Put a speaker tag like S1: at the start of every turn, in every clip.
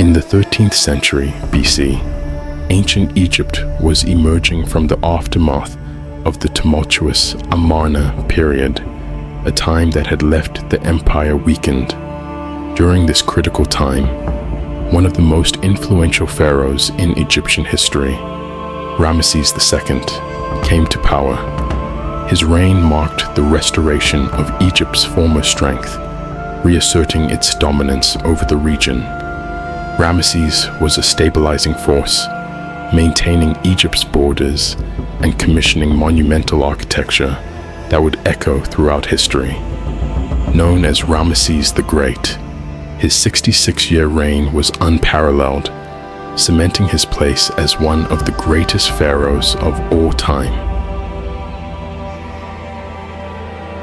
S1: In the 13th century BC, ancient Egypt was emerging from the aftermath of the tumultuous Amarna period, a time that had left the empire weakened. During this critical time, one of the most influential pharaohs in Egyptian history, Ramesses II, came to power. His reign marked the restoration of Egypt's former strength, reasserting its dominance over the region. Ramesses was a stabilizing force, maintaining Egypt's borders and commissioning monumental architecture that would echo throughout history. Known as Ramesses the Great, his 66-year reign was unparalleled, cementing his place as one of the greatest pharaohs of all time.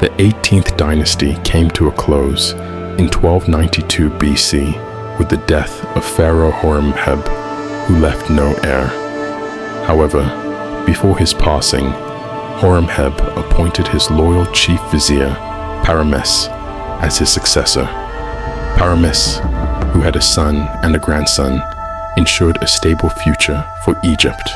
S1: The 18th dynasty came to a close in 1292 BC with the death of Pharaoh Horemheb, who left no heir. However, before his passing, Horemheb appointed his loyal chief vizier, Ramesses, as his successor. Ramesses, who had a son and a grandson, ensured a stable future for Egypt.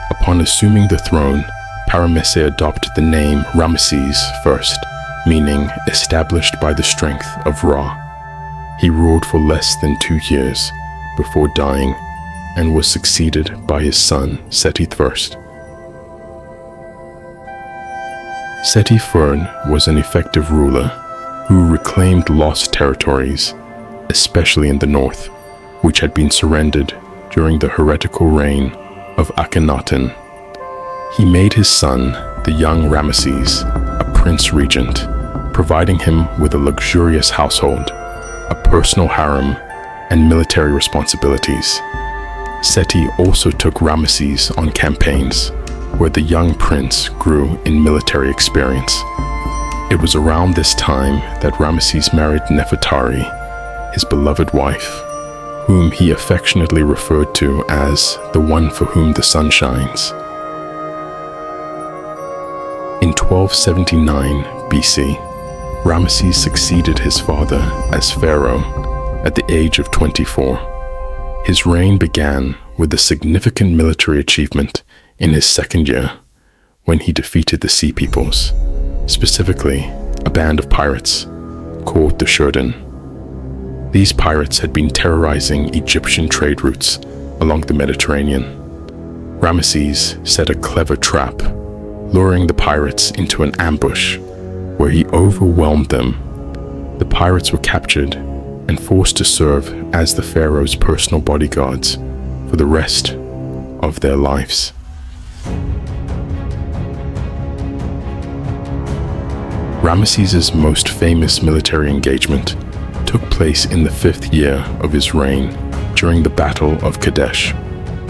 S1: Upon assuming the throne, Ramesses adopted the name Ramesses I, meaning established by the strength of Ra. He ruled for less than 2 years before dying and was succeeded by his son Seti I. Seti I was an effective ruler who reclaimed lost territories, especially in the north, which had been surrendered during the heretical reign of Akhenaten. He made his son, the young Ramesses, a prince regent, providing him with a luxurious household, a personal harem, and military responsibilities. Seti also took Ramesses on campaigns, where the young prince grew in military experience. It was around this time that Ramesses married Nefertari, his beloved wife, whom he affectionately referred to as the one for whom the sun shines. In 1279 BC, Ramesses succeeded his father as pharaoh at the age of 24. His reign began with a significant military achievement in his second year, when he defeated the Sea Peoples, specifically a band of pirates called the Sherden. These pirates had been terrorizing Egyptian trade routes along the Mediterranean. Ramesses set a clever trap, luring the pirates into an ambush where he overwhelmed them. The pirates were captured and forced to serve as the pharaoh's personal bodyguards for the rest of their lives. Ramesses' most famous military engagement took place in the 5th year of his reign during the Battle of Kadesh,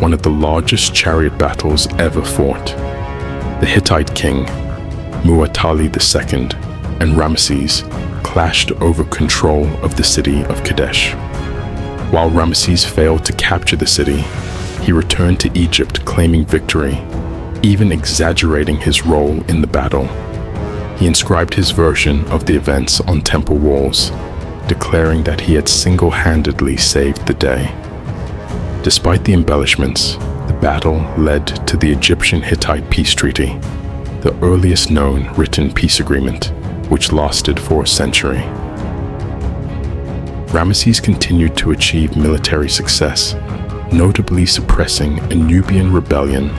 S1: one of the largest chariot battles ever fought. The Hittite king, Muwatalli II, and Ramesses clashed over control of the city of Kadesh. While Ramesses failed to capture the city, he returned to Egypt claiming victory, even exaggerating his role in the battle. He inscribed his version of the events on temple walls, declaring that he had single-handedly saved the day. Despite the embellishments, the battle led to the Egyptian-Hittite peace treaty, the earliest known written peace agreement, which lasted for a century. Ramesses continued to achieve military success, notably suppressing a Nubian rebellion,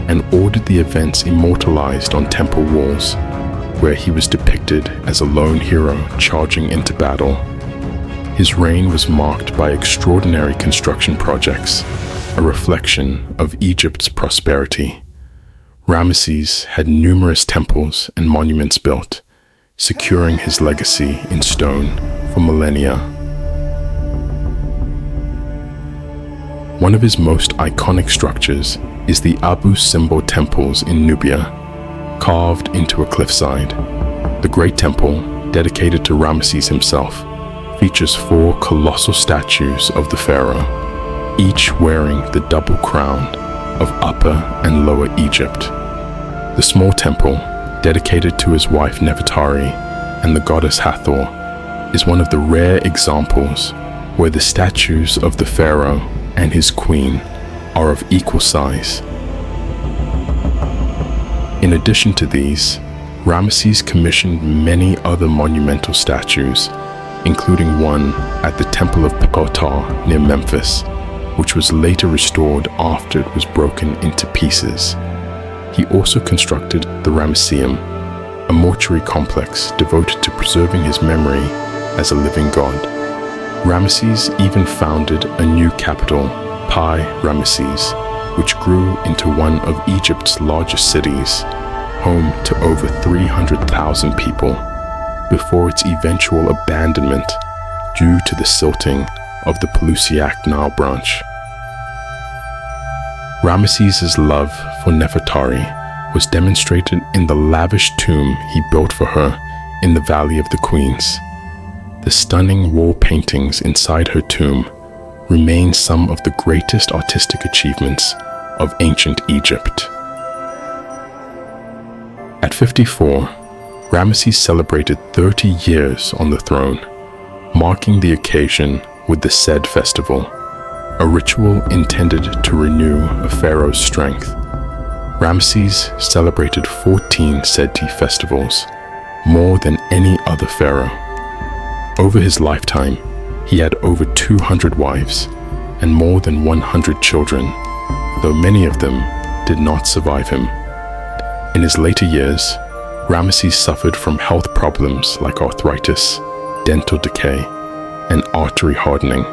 S1: and ordered the events immortalized on temple walls, where he was depicted as a lone hero charging into battle. His reign was marked by extraordinary construction projects, a reflection of Egypt's prosperity. Ramesses had numerous temples and monuments built, securing his legacy in stone for millennia. One of his most iconic structures is the Abu Simbel temples in Nubia, carved into a cliffside. The Great Temple, dedicated to Ramesses himself, features 4 colossal statues of the pharaoh, each wearing the double crown of Upper and Lower Egypt. The small temple, dedicated to his wife Nefertari and the goddess Hathor, is one of the rare examples where the statues of the pharaoh and his queen are of equal size. In addition to these, Ramesses commissioned many other monumental statues, including one at the Temple of Ptah near Memphis, which was later restored after it was broken into pieces. He also constructed the Ramesseum, a mortuary complex devoted to preserving his memory as a living god. Ramesses even founded a new capital, Pi Ramesses, which grew into one of Egypt's largest cities, home to over 300,000 people, before its eventual abandonment due to the silting of the Pelusiac Nile branch. Ramesses' love for Nefertari was demonstrated in the lavish tomb he built for her in the Valley of the Queens. The stunning wall paintings inside her tomb remain some of the greatest artistic achievements of ancient Egypt. At 54, Ramesses celebrated 30 years on the throne, marking the occasion with the Sed festival, a ritual intended to renew a pharaoh's strength. Ramesses celebrated 14 Seti festivals, more than any other pharaoh. Over his lifetime, he had over 200 wives and more than 100 children, though many of them did not survive him. In his later years, Ramesses suffered from health problems like arthritis, dental decay, and artery hardening.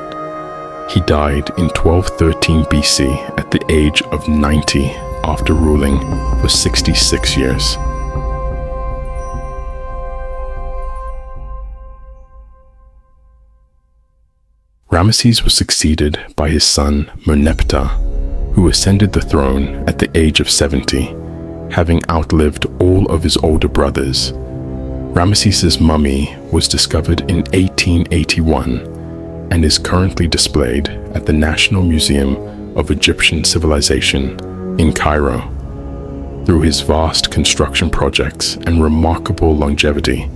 S1: He died in 1213 BC at the age of 90 after ruling for 66 years. Ramesses was succeeded by his son Monumental, who ascended the throne at the age of 70, having outlived all of his older brothers. Ramesses' mummy was discovered in 1881 and is currently displayed at the National Museum of Egyptian Civilization in Cairo. Through his vast construction projects and remarkable longevity,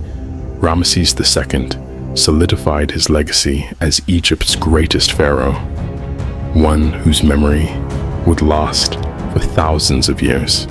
S1: Ramesses II solidified his legacy as Egypt's greatest pharaoh, one whose memory would last for thousands of years.